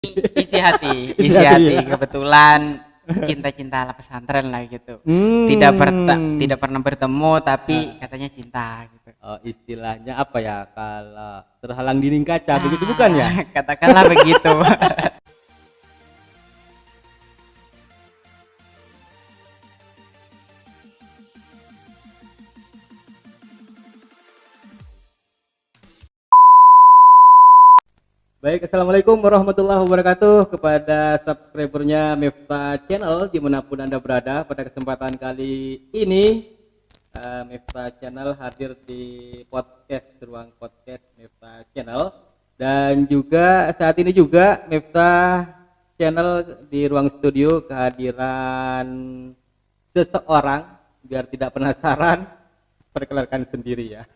isi hati kebetulan cinta-cinta ala pesantren lah gitu. Tidak pernah bertemu tapi katanya cinta gitu. Istilahnya apa ya, kalau terhalang dinding kaca begitu bukan ya? Katakanlah begitu. Baik, assalamualaikum warahmatullahi wabarakatuh kepada subscribernya Miftah Channel dimanapun Anda berada. Pada kesempatan kali ini Miftah Channel hadir di ruang podcast Miftah Channel, dan juga saat ini juga Miftah Channel di ruang studio kehadiran seseorang. Biar tidak penasaran, perkenalkan sendiri ya.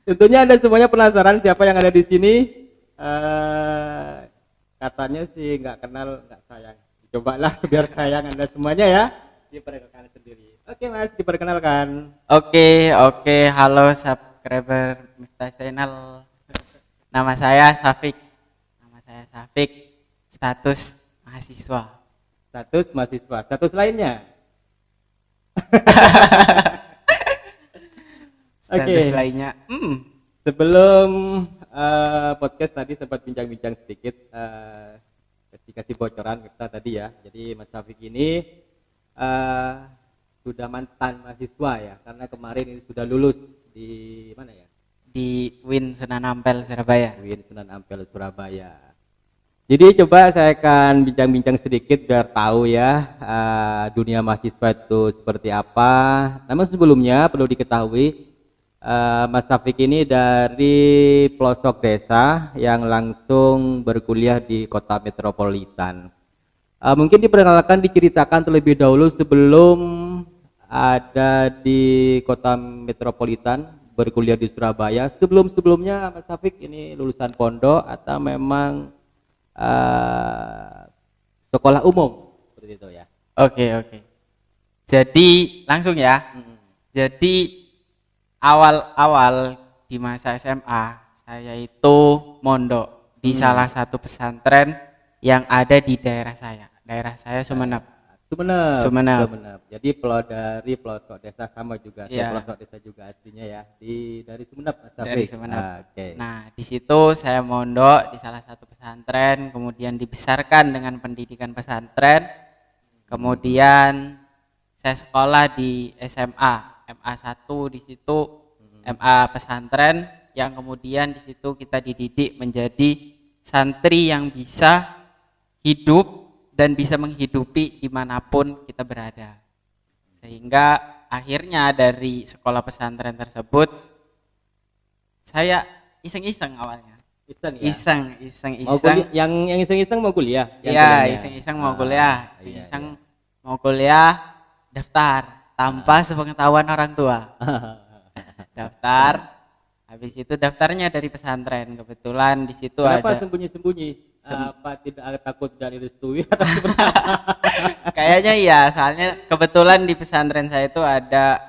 Tentunya Anda semuanya penasaran siapa yang ada di sini. Katanya sih nggak kenal nggak sayang. Cobalah biar sayang Anda semuanya ya. Diperkenalkan sendiri. Oke Mas, diperkenalkan. Oke, halo subscriber Miftah Channel. Nama saya Safik. Status mahasiswa. Status mahasiswa. Status lainnya. Status lainnya. Sebelum podcast tadi sempat bincang-bincang sedikit, kasih bocoran kita tadi ya. Jadi Mas Safik ini sudah mantan mahasiswa ya, karena kemarin ini sudah lulus di mana ya? Di UIN Sunan Ampel Surabaya. UIN Sunan Ampel Surabaya. Jadi coba saya akan bincang-bincang sedikit biar tahu ya dunia mahasiswa itu seperti apa. Namun sebelumnya perlu diketahui Mas Taufik ini dari pelosok desa yang langsung berkuliah di kota metropolitan. Mungkin diperkenalkan, diceritakan terlebih dahulu sebelum ada di kota metropolitan, berkuliah di Surabaya. Sebelumnya Mas Taufik ini lulusan pondok atau memang sekolah umum seperti itu ya? Oke. Jadi langsung ya. Jadi awal di masa SMA saya itu mondok di salah satu pesantren yang ada di daerah saya. Daerah saya Sumeneb. Jadi dari pelosok desa sama juga. Saya pelosok desa juga aslinya ya. Dari Sumeneb Mas Safik. Dari Sumeneb. Nah, di situ saya mondok di salah satu pesantren, kemudian dibesarkan dengan pendidikan pesantren. Kemudian saya sekolah di SMA MA1 di situ, MA pesantren, yang kemudian di situ kita dididik menjadi santri yang bisa hidup dan bisa menghidupi dimanapun kita berada. Sehingga akhirnya dari sekolah pesantren tersebut saya iseng-iseng awalnya. Iseng. Yang iseng-iseng mau kuliah? Iya, iseng-iseng mau kuliah. Mau kuliah, daftar tanpa sepengetahuan orang tua. Daftar, habis itu daftarnya dari pesantren. Kebetulan di situ Kenapa ada. Sembunyi-sembunyi? Apa tidak takut dari direstui? Kayaknya iya, soalnya kebetulan di pesantren saya itu ada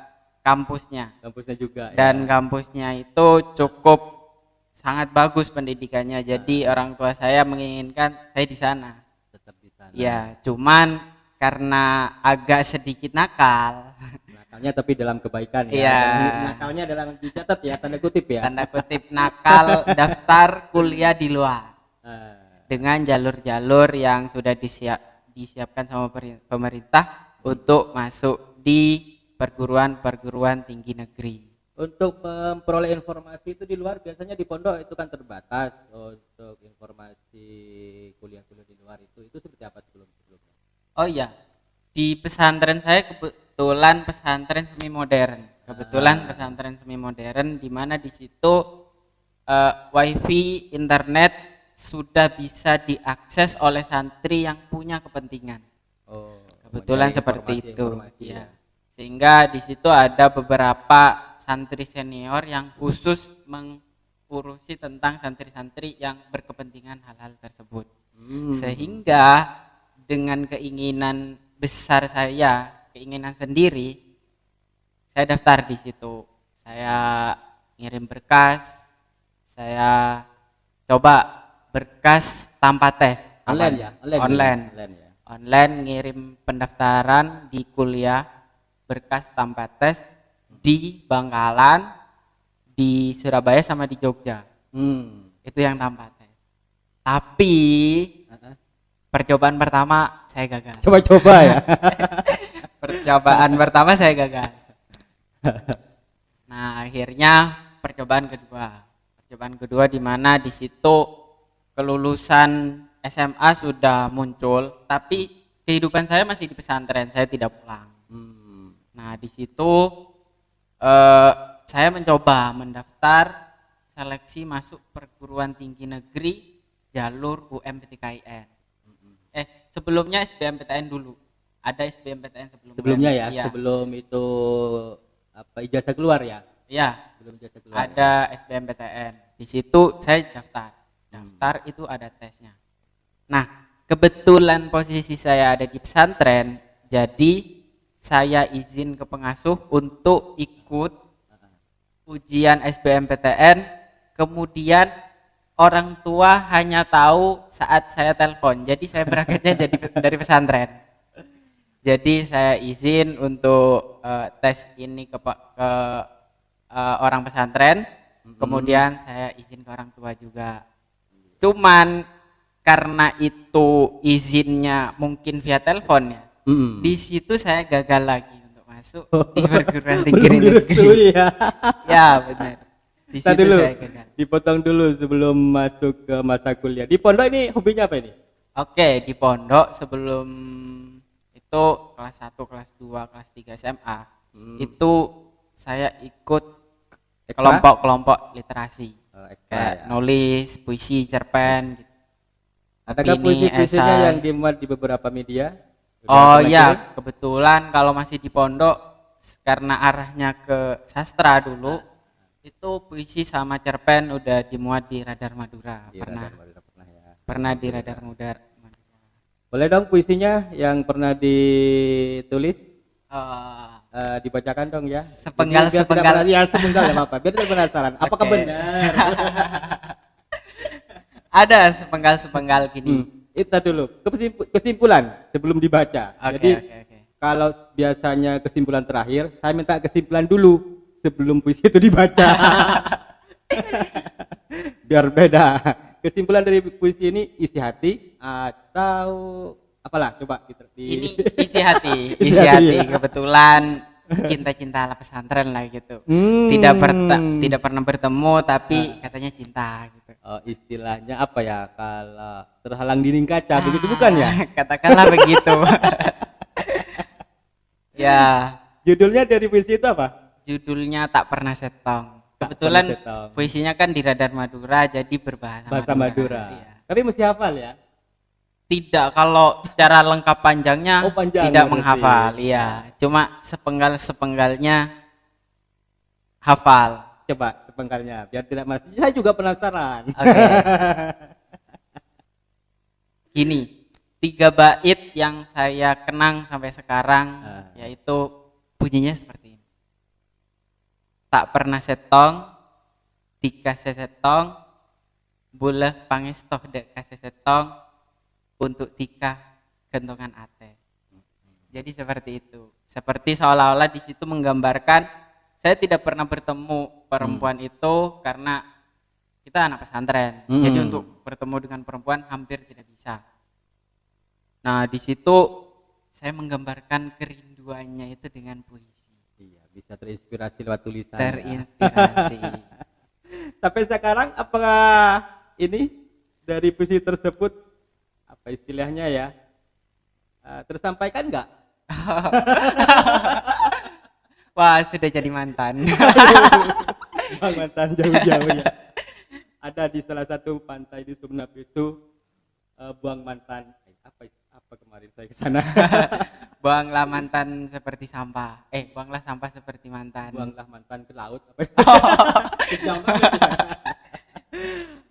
kampusnya. Kampusnya juga. Dan kampusnya itu cukup sangat bagus pendidikannya. Jadi orang tua saya menginginkan saya di sana. Tetap di sana. Ya, cuman karena agak sedikit nakal. Nakalnya tapi dalam kebaikan ya. Iya. Nakalnya dalam dicatat ya, tanda kutip ya. Tanda kutip nakal, daftar kuliah di luar. Dengan jalur-jalur yang sudah disiapkan sama pemerintah untuk masuk di perguruan tinggi negeri. Untuk memperoleh informasi itu di luar, biasanya di pondok itu kan terbatas. Untuk informasi kuliah-kuliah di luar itu seperti apa sebelumnya? Oh iya, di pesantren saya kebetulan pesantren semi modern. Pesantren semi modern di mana di situ wifi internet sudah bisa diakses oleh santri yang punya kepentingan. Kebetulan seperti itu. Ya. Sehingga di situ ada beberapa santri senior yang khusus mengurusi tentang santri-santri yang berkepentingan hal-hal tersebut. Sehingga dengan keinginan besar saya, keinginan sendiri, saya daftar di situ. Saya ngirim berkas, saya coba berkas tanpa tes. Online ya? Online. Online ya. Online ngirim pendaftaran di kuliah berkas tanpa tes di Bangkalan, di Surabaya sama di Jogja. Itu yang tanpa tes. Tapi percobaan pertama saya gagal. Coba-coba ya. Percobaan pertama saya gagal. Nah, akhirnya percobaan kedua di mana di situ kelulusan SMA sudah muncul, tapi kehidupan saya masih di pesantren, saya tidak pulang. Nah, di situ saya mencoba mendaftar seleksi masuk perguruan tinggi negeri jalur UMPTKIN. Sebelumnya SBMPTN dulu. Ada SBMPTN Sebelumnya ya, iya. sebelum itu apa ijazah keluar ya? Iya. Belum ijazah keluar. Ada SBMPTN. Di situ saya daftar. Daftar itu ada tesnya. Nah, kebetulan posisi saya ada di pesantren, jadi saya izin ke pengasuh untuk ikut ujian SBMPTN. Kemudian orang tua hanya tahu saat saya telepon. Jadi saya berangkatnya dari pesantren. Jadi saya izin untuk tes ini ke orang pesantren. Kemudian saya izin ke orang tua juga. Cuman karena itu izinnya mungkin via telepon ya. Di situ saya gagal lagi untuk masuk di perguruan tinggi negeri. Ya. Ya, benar. Di situ dulu, saya gagal. dipotong dulu sebelum masuk ke masa kuliah. Di pondok ini hobinya apa ini? Oke, di pondok sebelum itu kelas 1, kelas 2, kelas 3 SMA, itu saya ikut kelompok-kelompok literasi. Kayak nulis, puisi, cerpen gitu. Adakah puisi-puisinya yang dimuat di beberapa media? Oh iya, kebetulan kalau masih di pondok karena arahnya ke sastra dulu, itu puisi sama cerpen udah dimuat di Radar Madura. Pernah di Radar Madura. Boleh dong puisinya yang pernah ditulis? Dibacakan dong ya. Sepenggal. Ya sepenggal ya apa? Biar tidak penasaran. Apakah benar? Ada sepenggal gini. Itu dulu kesimpulan sebelum dibaca. Jadi kalau biasanya kesimpulan terakhir, saya minta kesimpulan dulu sebelum puisi itu dibaca. Biar beda. Kesimpulan dari puisi ini isi hati atau apalah coba gitu. Ini isi hati, isi hati. Ya. Kebetulan cinta-cinta ala pesantren lah gitu. Tidak pernah bertemu tapi katanya cinta gitu. Oh, istilahnya apa ya, kalau terhalang dinding kaca begitu bukan ya? Katakanlah begitu. Ya. Judulnya dari puisi itu apa? Judulnya Tak Pernah Setong. Kebetulan puisinya kan di Radar Madura, jadi berbahasa Madura. Ya. Tapi mesti hafal ya? Tidak, kalau secara lengkap panjangnya tidak menghafal, ya. Cuma sepenggalnya hafal. Coba sepenggalnya, biar tidak masih. Saya juga penasaran. Gini, 3 bait yang saya kenang sampai sekarang, yaitu bunyinya seperti ini. Tak pernah setong, dikasih setong, boleh pangestoh dek kasih setong, untuk tika gentongan ate. Jadi seperti itu. Seperti seolah-olah di situ menggambarkan saya tidak pernah bertemu perempuan itu karena kita anak pesantren. Jadi untuk bertemu dengan perempuan hampir tidak bisa. Nah, di situ saya menggambarkan kerinduannya itu dengan puisi. Iya, bisa terinspirasi lewat tulisan. Terinspirasi. Sampai sekarang apakah ini dari puisi tersebut apa istilahnya ya tersampaikan enggak? Wah, sudah jadi mantan. Mantan jauh-jauh ya. Ada di salah satu pantai di Sumeneb itu buang mantan. Apa kemarin saya ke sana? Buanglah mantan seperti sampah. Buanglah sampah seperti mantan. Buanglah mantan ke laut.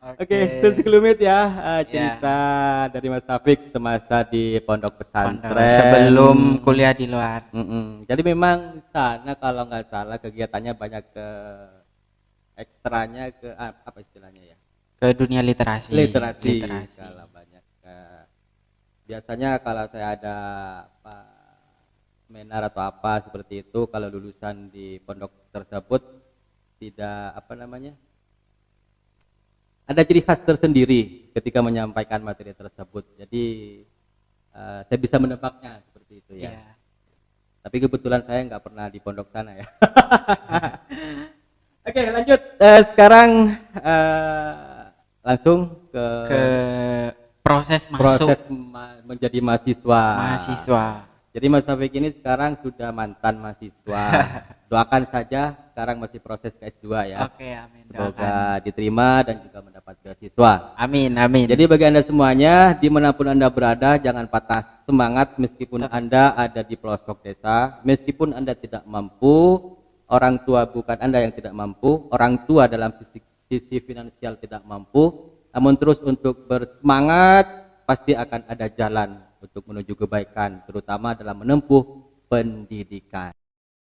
Oke, itu sekelumit ya cerita dari Mas Taufik semasa di pondok pesantren sebelum kuliah di luar. Jadi memang sana kalau nggak salah kegiatannya banyak ke ekstranya ke apa istilahnya ya? ke dunia literasi. Literasi. Kalau banyak. Biasanya kalau saya ada seminar atau apa seperti itu, kalau lulusan di pondok tersebut tidak ada ciri khas tersendiri ketika menyampaikan materi tersebut. Jadi saya bisa menebaknya seperti itu ya. Iya. Tapi kebetulan saya nggak pernah di pondok sana ya. Oke, lanjut. Sekarang langsung ke proses masuk menjadi mahasiswa. Jadi Mas Taufik ini sekarang sudah mantan mahasiswa. Doakan saja sekarang masih proses ke S2 ya. Oke, amin. Semoga diterima dan juga mendapat beasiswa. Amin, amin. Jadi bagi Anda semuanya, dimanapun Anda berada, jangan patah semangat meskipun Anda ada di pelosok desa, meskipun Anda tidak mampu, orang tua bukan Anda yang tidak mampu, orang tua dalam sisi finansial tidak mampu, namun terus untuk bersemangat, pasti akan ada jalan untuk menuju kebaikan, terutama dalam menempuh pendidikan.